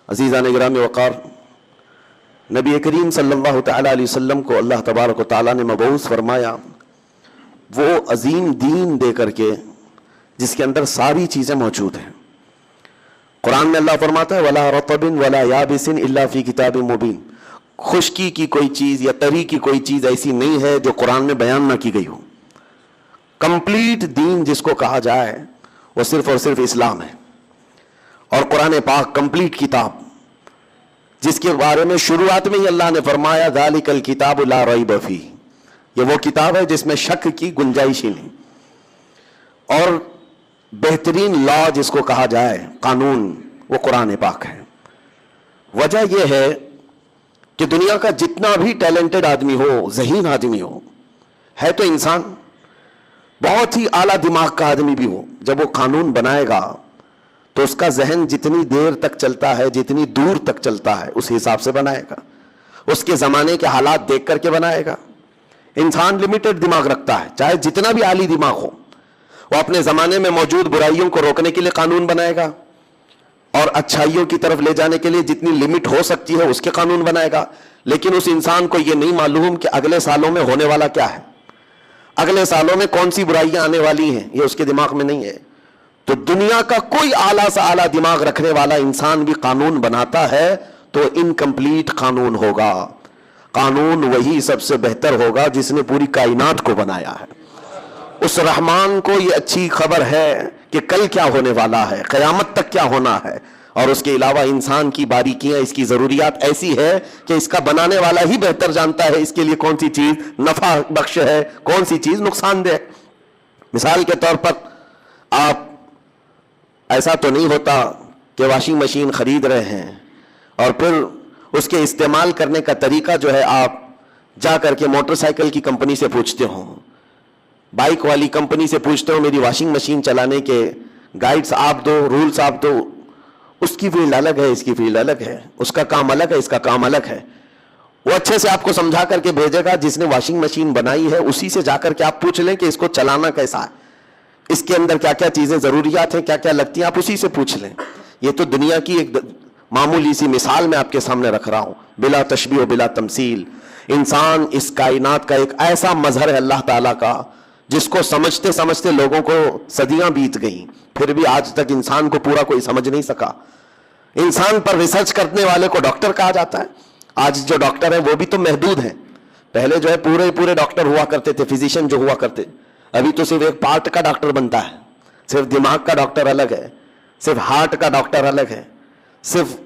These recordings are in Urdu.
عزیزان گرامی وقار، نبی کریم صلی اللہ تعالیٰ علیہ وسلم کو اللہ تبارک و تعالیٰ نے مبعوث فرمایا وہ عظیم دین دے کر کے جس کے اندر ساری چیزیں موجود ہیں۔ قرآن میں اللہ فرماتا ہے وَلَا رَطَبٍ وَلَا يَابِسٍ إِلَّا فِي كِتَابٍ مُبِينٍ، خشکی کی کوئی چیز یا تری کی کوئی چیز ایسی نہیں ہے جو قرآن میں بیان نہ کی گئی ہو۔ کمپلیٹ دین جس کو کہا جائے وہ صرف اور صرف اسلام ہے، اور قرآن پاک کمپلیٹ کتاب جس کے بارے میں شروعات میں ہی اللہ نے فرمایا ذَلِكَ الْكِتَابُ لَا رَيْبَ فِيهِ، یہ وہ کتاب ہے جس میں شک کی گنجائش ہی نہیں۔ اور بہترین لا جس کو کہا جائے قانون وہ قرآن پاک ہے۔ وجہ یہ ہے کہ دنیا کا جتنا بھی ٹیلنٹڈ آدمی ہو، ذہین آدمی ہو، ہے تو انسان، بہت ہی اعلیٰ دماغ کا آدمی بھی ہو، جب وہ قانون بنائے گا تو اس کا ذہن جتنی دیر تک چلتا ہے، جتنی دور تک چلتا ہے، اس حساب سے بنائے گا، اس کے زمانے کے حالات دیکھ کر کے بنائے گا۔ انسان لمیٹڈ دماغ رکھتا ہے، چاہے جتنا بھی عالی دماغ ہو، وہ اپنے زمانے میں موجود برائیوں کو روکنے کے لیے قانون بنائے گا، اور اچھائیوں کی طرف لے جانے کے لیے جتنی لمٹ ہو سکتی ہے اس کے قانون بنائے گا۔ لیکن اس انسان کو یہ نہیں معلوم کہ اگلے سالوں میں ہونے والا کیا ہے، اگلے سالوں میں کون سی برائیاں آنے والی ہیں، یہ اس کے دماغ میں نہیں ہے۔ تو دنیا کا کوئی اعلیٰ سے اعلیٰ دماغ رکھنے والا انسان بھی قانون بناتا ہے تو انکمپلیٹ قانون ہوگا۔ قانون وہی سب سے بہتر ہوگا جس نے پوری کائنات کو بنایا ہے۔ اس رحمان کو یہ اچھی خبر ہے کہ کل کیا ہونے والا ہے، قیامت تک کیا ہونا ہے، اور اس کے علاوہ انسان کی باریکیاں، اس کی ضروریات ایسی ہے کہ اس کا بنانے والا ہی بہتر جانتا ہے اس کے لیے کون سی چیز نفع بخش ہے، کون سی چیز نقصان دہ۔ مثال کے طور پر آپ، ایسا تو نہیں ہوتا کہ واشنگ مشین خرید رہے ہیں اور پھر اس کے استعمال کرنے کا طریقہ جو ہے آپ جا کر کے موٹر سائیکل کی کمپنی سے پوچھتے ہوں، بائک والی کمپنی سے پوچھتے ہو میری واشنگ مشین چلانے کے گائیڈز آپ دو، رولز آپ دو۔ اس کی فیلڈ الگ ہے، اس کی فیلڈ الگ ہے، اس کا کام الگ ہے، اس کا کام الگ ہے۔ وہ اچھے سے آپ کو سمجھا کر کے بھیجے گا، جس نے واشنگ مشین بنائی ہے اسی سے جا کر کے آپ پوچھ لیں کہ اس کو چلانا کیسا ہے، اس کے اندر کیا کیا چیزیں ضروریات ہیں، کیا کیا لگتی ہیں، آپ اسی سے پوچھ لیں۔ یہ تو دنیا کی ایک معمولی سی مثال میں آپ کے سامنے رکھ رہا ہوں، بلا تشبیہ و بلا تمثیل۔ انسان اس کائنات کا ایک ایسا مظہر ہے اللہ تعالیٰ کا جس کو سمجھتے سمجھتے لوگوں کو صدیاں بیت گئیں، پھر بھی آج تک انسان کو پورا کوئی سمجھ نہیں سکا۔ انسان پر ریسرچ کرنے والے کو ڈاکٹر کہا جاتا ہے۔ آج جو ڈاکٹر ہیں وہ بھی تو محدود ہیں، پہلے جو ہے پورے ڈاکٹر ہوا کرتے تھے، فزیشین جو ہوا کرتے، ابھی تو صرف ایک پارٹ کا ڈاکٹر بنتا ہے، صرف دماغ کا ڈاکٹر الگ ہے، صرف ہارٹ کا ڈاکٹر الگ ہے، صرف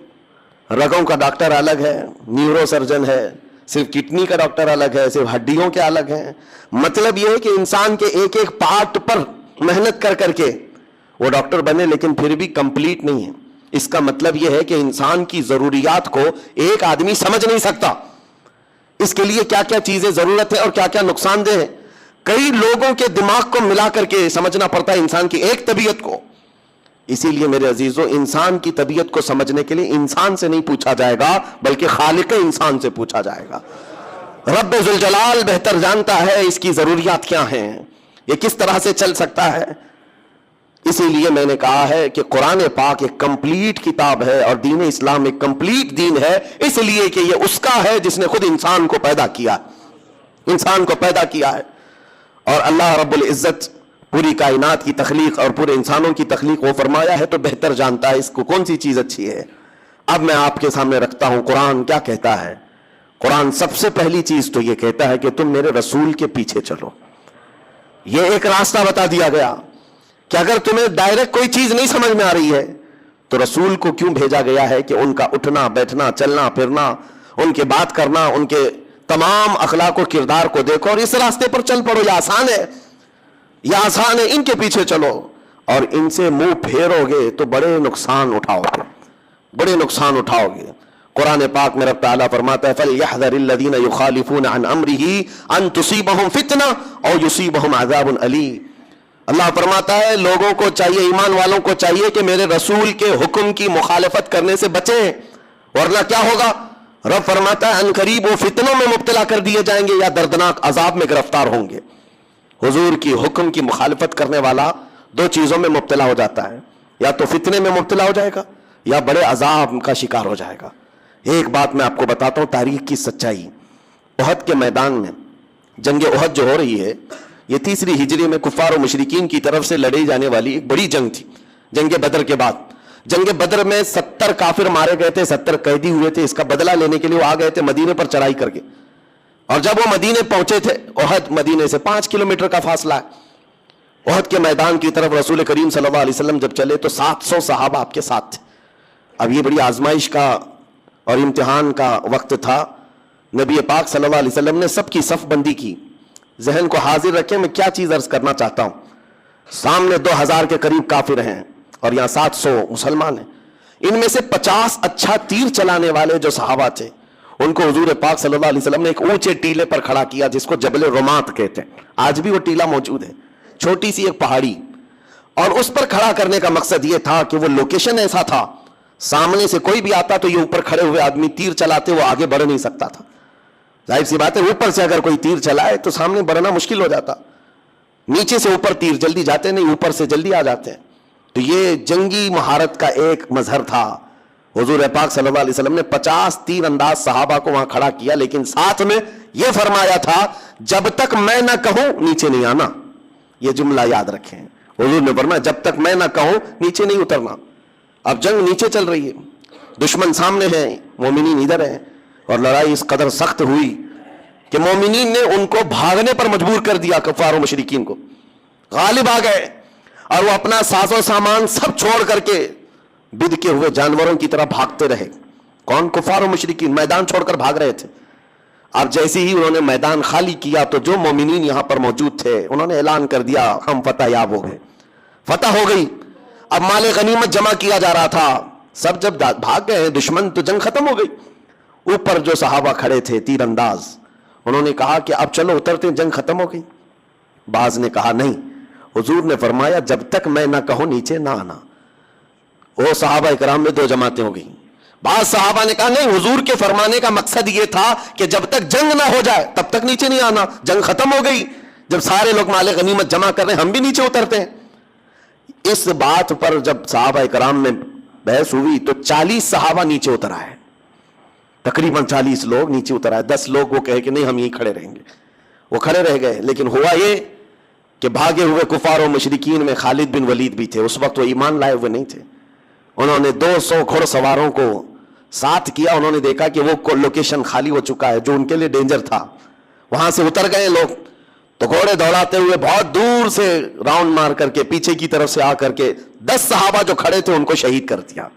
رگوں کا ڈاکٹر الگ ہے، نیورو سرجن ہے، صرف کڈنی کا ڈاکٹر الگ ہے، صرف ہڈیوں کے الگ ہیں۔ مطلب یہ ہے کہ انسان کے ایک ایک پارٹ پر محنت کر کر کے وہ ڈاکٹر بنے، لیکن پھر بھی کمپلیٹ نہیں ہے۔ اس کا مطلب یہ ہے کہ انسان کی ضروریات کو ایک آدمی سمجھ نہیں سکتا، اس کے لیے کیا کیا چیزیں ضرورت ہے اور کیا کیا نقصان دہ ہے۔ کئی لوگوں کے دماغ کو ملا کر کے سمجھنا پڑتا ہے انسان کی ایک طبیعت کو۔ اسی لیے میرے عزیزو، انسان کی طبیعت کو سمجھنے کے لیے انسان سے نہیں پوچھا جائے گا بلکہ خالق انسان سے پوچھا جائے گا۔ رب ذوالجلال بہتر جانتا ہے اس کی ضروریات کیا ہیں، یہ کس طرح سے چل سکتا ہے۔ اسی لیے میں نے کہا ہے کہ قرآن پاک ایک کمپلیٹ کتاب ہے اور دین اسلام ایک کمپلیٹ دین ہے، اس لیے کہ یہ اس کا ہے جس نے خود انسان کو پیدا کیا، انسان کو پیدا کیا ہے۔ اور اللہ رب العزت پوری کائنات کی تخلیق اور پورے انسانوں کی تخلیق وہ فرمایا ہے تو بہتر جانتا ہے اس کو کون سی چیز اچھی ہے۔ اب میں آپ کے سامنے رکھتا ہوں قرآن کیا کہتا ہے۔ قرآن سب سے پہلی چیز تو یہ کہتا ہے کہ تم میرے رسول کے پیچھے چلو۔ یہ ایک راستہ بتا دیا گیا کہ اگر تمہیں ڈائریکٹ کوئی چیز نہیں سمجھ میں آ رہی ہے تو رسول کو کیوں بھیجا گیا ہے کہ ان کا اٹھنا بیٹھنا چلنا پھرنا، ان کے بات کرنا، ان کے تمام اخلاق و کردار کو دیکھو اور اس راستے پر چل پڑو۔ یہ آسان ہے، یہ آسان ہے، ان کے پیچھے چلو، اور ان سے منہ پھیرو گے تو بڑے نقصان اٹھاؤ گے، بڑے نقصان اٹھاؤ گے۔ قرآن پاک میں رب تعالیٰ فرماتا ہے فَلْيَحْذَرِ الَّذِينَ يُخَالِفُونَ عَنْ أَمْرِهِ أَن تُصِيبَهُمْ فِتْنَةٌ أَوْ يُصِيبَهُمْ عَذَابٌ أَلِيمٌ۔ اللہ فرماتا ہے لوگوں کو چاہیے، ایمان والوں کو چاہیے کہ میرے رسول کے حکم کی مخالفت کرنے سے بچیں، ورنہ کیا ہوگا؟ رب فرماتا ہے ان قریب وہ فتنوں میں مبتلا کر دیے جائیں گے یا دردناک عذاب میں گرفتار ہوں گے۔ حضور کی حکم کی مخالفت کرنے والا دو چیزوں میں مبتلا ہو جاتا ہے، یا تو فتنے میں مبتلا ہو جائے گا، یا بڑے عذاب کا شکار ہو جائے گا۔ ایک بات میں آپ کو بتاتا ہوں تاریخ کی سچائی، احد کے میدان میں جنگ احد جو ہو رہی ہے یہ 3 ہجری میں کفار و مشرکین کی طرف سے لڑی جانے والی ایک بڑی جنگ تھی۔ جنگ بدر کے بعد، جنگ بدر میں 70 کافر مارے گئے تھے، 70 قیدی ہوئے تھے۔ اس کا بدلہ لینے کے لیے وہ آ گئے تھے مدینے پر چڑھائی کر کے، اور جب وہ مدینے پہنچے تھے، احد مدینے سے 5 کلومیٹر کا فاصلہ ہے، احد کے میدان کی طرف رسول کریم صلی اللہ علیہ وسلم جب چلے تو 700 صحابہ آپ کے ساتھ تھے۔ اب یہ بڑی آزمائش کا اور امتحان کا وقت تھا۔ نبی پاک صلی اللہ علیہ وسلم نے سب کی صف بندی کی۔ ذہن کو حاضر رکھیں، میں کیا چیز عرض کرنا چاہتا ہوں۔ سامنے 2000 کے قریب کافر ہیں اور یہاں 700 مسلمان ہیں۔ ان میں سے 50 اچھا تیر چلانے والے جو صحابہ تھے ان کو حضور پاک صلی اللہ علیہ وسلم نے ایک اونچے ٹیلے پر کھڑا کیا جس کو جبل رمات کہتے ہیں، آج بھی وہ ٹیلا موجود ہے، چھوٹی سی ایک پہاڑی، اور اس پر کھڑا کرنے کا مقصد یہ تھا کہ وہ لوکیشن ایسا تھا سامنے سے کوئی بھی آتا تو یہ اوپر کھڑے ہوئے آدمی تیر چلاتے وہ آگے بڑھ نہیں سکتا تھا۔ ظاہر سی بات ہے اوپر سے اگر کوئی تیر چلائے تو سامنے بڑھنا مشکل ہو جاتا، نیچے سے اوپر تیر جلدی جاتے نہیں، اوپر سے جلدی آ جاتے ہیں۔ تو یہ جنگی مہارت کا ایک مظہر تھا۔ حضور پاک صلی اللہ علیہ وسلم نے 50 تیر انداز صحابہ کو وہاں کھڑا کیا، لیکن ساتھ میں یہ فرمایا تھا جب تک میں نہ کہوں نیچے نہیں آنا۔ یہ جملہ یاد رکھیں، حضور نے فرمایا جب تک میں نہ کہوں نیچے نہیں اترنا۔ اب جنگ نیچے چل رہی ہے، دشمن سامنے ہے، مومنین ادھر ہیں، اور لڑائی اس قدر سخت ہوئی کہ مومنین نے ان کو بھاگنے پر مجبور کر دیا، کفار و مشرکین کو غالب آ گئے، اور وہ اپنا ساز و سامان سب چھوڑ کر کے بد کے ہوئے جانوروں کی طرح بھاگتے رہے۔ کون؟ کفار و مشرکین میدان چھوڑ کر بھاگ رہے تھے۔ اب جیسے ہی انہوں نے میدان خالی کیا تو جو مومنین یہاں پر موجود تھے انہوں نے اعلان کر دیا ہم فتح یاب ہو گئے، فتح ہو گئی۔ اب مال غنیمت جمع کیا جا رہا تھا، سب جب بھاگ گئے دشمن تو جنگ ختم ہو گئی۔ اوپر جو صحابہ کھڑے تھے تیر انداز، انہوں نے کہا کہ اب چلو اترتے، جنگ ختم ہو گئی۔ بعض نے کہا نہیں، حضور نے فرمایا جب تک میں نہ کہوں نیچے نہ آنا۔ وہ صحابہ اکرام میں 2 جماعتیں ہو گئیں۔ بعض صحابہ نے کہا نہیں، حضور کے فرمانے کا مقصد یہ تھا کہ جب تک جنگ نہ ہو جائے تب تک نیچے نہیں آنا، جنگ ختم ہو گئی، جب سارے لوگ مال غنیمت جمع کر رہے ہیں ہم بھی نیچے اترتے ہیں۔ اس بات پر جب صحابہ اکرام میں بحث ہوئی تو 40 صحابہ نیچے اتر آئے، تقریباً 40 لوگ نیچے اتر آئے۔ 10 لوگ وہ کہے کہ نہیں ہم یہیں کھڑے رہیں گے، وہ کھڑے رہ گئے۔ لیکن ہوا یہ کہ بھاگے ہوئے کفار و مشرکین میں خالد بن ولید بھی تھے، اس وقت وہ ایمان لائے ہوئے نہیں تھے۔ انہوں نے 200 گھوڑ سواروں کو ساتھ کیا، انہوں نے دیکھا کہ وہ لوکیشن خالی ہو چکا ہے جو ان کے لیے ڈینجر تھا، وہاں سے اتر گئے لوگ۔ تو گھوڑے دوڑاتے ہوئے بہت دور سے راؤنڈ مار کر کے پیچھے کی طرف سے آ کر کے 10 صحابہ جو کھڑے تھے ان کو شہید کر دیا۔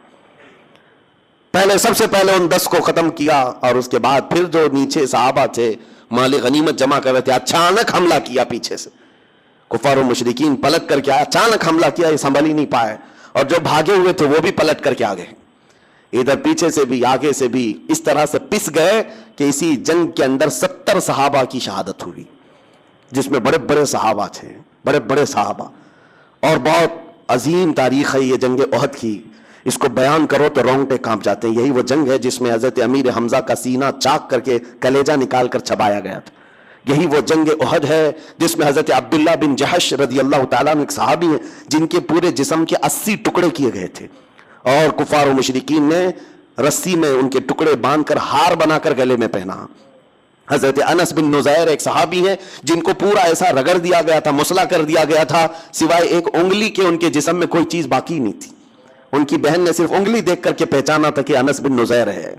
سب سے پہلے ان 10 کو ختم کیا، اور اس کے بعد پھر جو نیچے صحابہ تھے مال غنیمت جمع کر رہے تھے، اچانک حملہ کیا پیچھے سے، کفار و مشرکین پلٹ کر کے اچانک حملہ کیا، یہ سنبھل ہی نہیں پائے، اور جو بھاگے ہوئے تھے وہ بھی پلٹ کر کے آ گئے، ادھر پیچھے سے بھی آگے سے بھی، اس طرح سے پس گئے کہ اسی جنگ کے اندر 70 صحابہ کی شہادت ہوئی، جس میں بڑے بڑے صحابہ تھے، بڑے بڑے صحابہ۔ اور بہت عظیم تاریخ ہے یہ جنگ احد کی، اس کو بیان کرو تو رونگٹے کانپ جاتے ہیں۔ یہی وہ جنگ ہے جس میں حضرت امیر حمزہ کا سینہ چاک کر کے کلیجہ نکال کر چبایا گیا تھا۔ یہی وہ جنگ احد ہے جس میں حضرت عبداللہ بن جحش رضی اللہ تعالیٰ عنہ ایک صحابی ہیں جن کے پورے جسم کے 80 ٹکڑے کیے گئے تھے، اور کفار و مشرکین نے رسی میں ان کے ٹکڑے باندھ کر ہار بنا کر گلے میں پہنا۔ حضرت انس بن نزیر ایک صحابی ہیں جن کو پورا ایسا رگڑ دیا گیا تھا، مسلح کر دیا گیا تھا، سوائے ایک انگلی کے ان کے جسم میں کوئی چیز باقی نہیں تھی۔ ان کی بہن نے صرف انگلی دیکھ کر کے پہچانا تھا کہ انس بن نزیر ہے،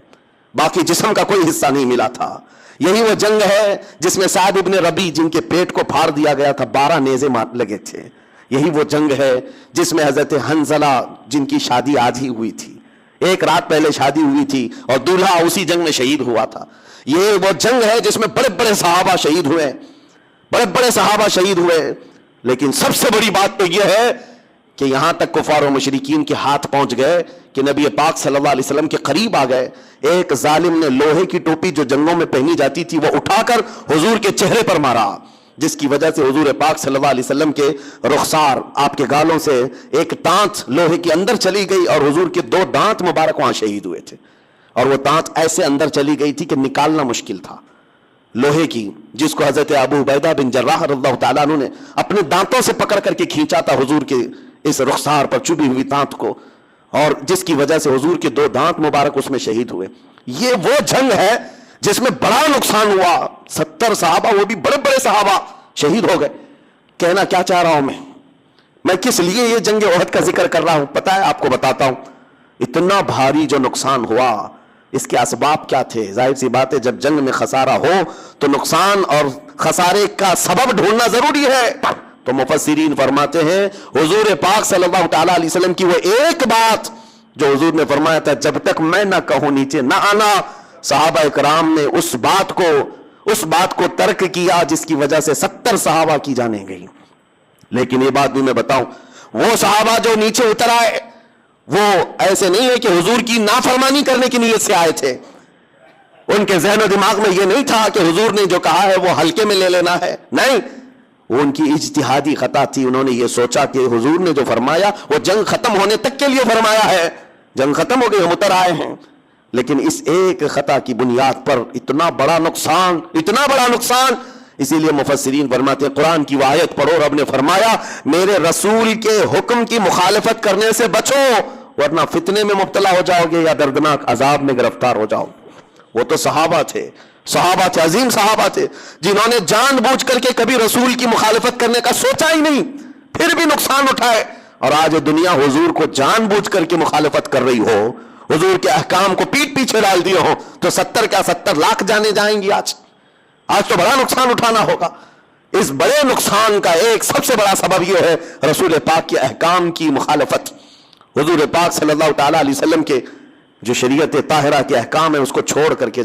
باقی جسم کا کوئی حصہ نہیں ملا تھا۔ یہی وہ جنگ ہے جس میں سعد ابن ربی جن کے پیٹ کو پھاڑ دیا گیا تھا، 12 نیزے لگے تھے۔ یہی وہ جنگ ہے جس میں حضرت حنظلہ جن کی شادی آج ہی ہوئی تھی، 1 رات پہلے شادی ہوئی تھی، اور دولہا اسی جنگ میں شہید ہوا تھا۔ یہ وہ جنگ ہے جس میں بڑے بڑے صحابہ شہید ہوئے، بڑے بڑے صحابہ شہید ہوئے۔ لیکن سب سے بڑی بات تو یہ ہے کہ یہاں تک کفار و مشرکین کے ہاتھ پہنچ گئے کہ نبی پاک صلی اللہ علیہ وسلم کے قریب آ گئے۔ ایک ظالم نے لوہے کی ٹوپی جو جنگوں میں پہنی جاتی تھی وہ اٹھا کر حضور کے چہرے پر مارا، جس کی وجہ سے حضور پاک صلی اللہ علیہ وسلم کے رخسار، آپ کے گالوں سے ایک تانت لوہے کے اندر چلی گئی، اور حضور کے 2 دانت مبارک وہاں شہید ہوئے تھے، اور وہ تانت ایسے اندر چلی گئی تھی کہ نکالنا مشکل تھا، لوہے کی، جس کو حضرت ابو عبیدہ بن جراح رضی اللہ تعالیٰ عنہ نے اپنے دانتوں سے پکڑ کر کے کھینچا تھا حضور کے اس رخسار پر چبھی ہوئی تانت کو، اور جس کی وجہ سے حضور کے 2 دانت مبارک اس میں شہید ہوئے. یہ وہ جنگ ہے جس میں بڑا نقصان ہوا. 70 صحابہ, وہ بھی بڑے بڑے صحابہ شہید ہو گئے. کہنا کیا چاہ رہا ہوں میں کس لیے یہ جنگ احد کا ذکر کر رہا ہوں پتا ہے آپ کو؟ بتاتا ہوں. اتنا بھاری جو نقصان ہوا اس کے اسباب کیا تھے؟ ظاہر سی بات ہے جب جنگ میں خسارہ ہو تو نقصان اور خسارے کا سبب ڈھونڈنا ضروری ہے. تو مفسرین فرماتے ہیں حضور پاک صلی اللہ تعالی علیہ وسلم کی وہ ایک بات جو حضور نے فرمایا تھا جب تک میں نہ کہوں نیچے نہ آنا, صحابہ کرام نے اس بات کو ترک کیا جس کی وجہ سے 70 صحابہ کی جانیں گئی. لیکن یہ بات بھی میں بتاؤں, وہ صحابہ جو نیچے اتر آئے وہ ایسے نہیں ہے کہ حضور کی نافرمانی کرنے کی نیت سے آئے تھے. ان کے ذہن و دماغ میں یہ نہیں تھا کہ حضور نے جو کہا ہے وہ ہلکے میں لے لینا ہے. نہیں, وہ ان کی اجتہادی خطا تھی. انہوں نے یہ سوچا کہ حضور نے جو فرمایا وہ جنگ ختم ہونے تک کے لیے فرمایا ہے. جنگ ختم ہو گئی, ہم اتر آئے ہیں. لیکن اس ایک خطا کی بنیاد پر اتنا بڑا نقصان. اسی لیے مفسرین فرماتے ہیں قرآن کی وہ آیت پڑھو, رب نے فرمایا میرے رسول کے حکم کی مخالفت کرنے سے بچو ورنہ فتنے میں مبتلا ہو جاؤ گے یا دردناک عذاب میں گرفتار ہو جاؤ. وہ تو صحابہ تھے, عظیم صحابہ تھے جنہوں نے جان بوجھ کر کے کبھی رسول کی مخالفت کرنے کا سوچا ہی نہیں, پھر بھی نقصان اٹھائے. اور آج دنیا حضور کو جان بوجھ کر کے مخالفت کر رہی ہو, حضور کے احکام کو پیٹ پیچھے ڈال دیے ہو تو 70 لاکھ جانے جائیں گی. آج تو بڑا نقصان اٹھانا ہوگا. اس بڑے نقصان کا ایک سب سے بڑا سبب یہ ہے رسول پاک کے احکام کی مخالفت. حضور پاک صلی اللہ تعالی علیہ وسلم کے جو شریعت طاہرہ کے احکام ہیں اس کو چھوڑ کر کے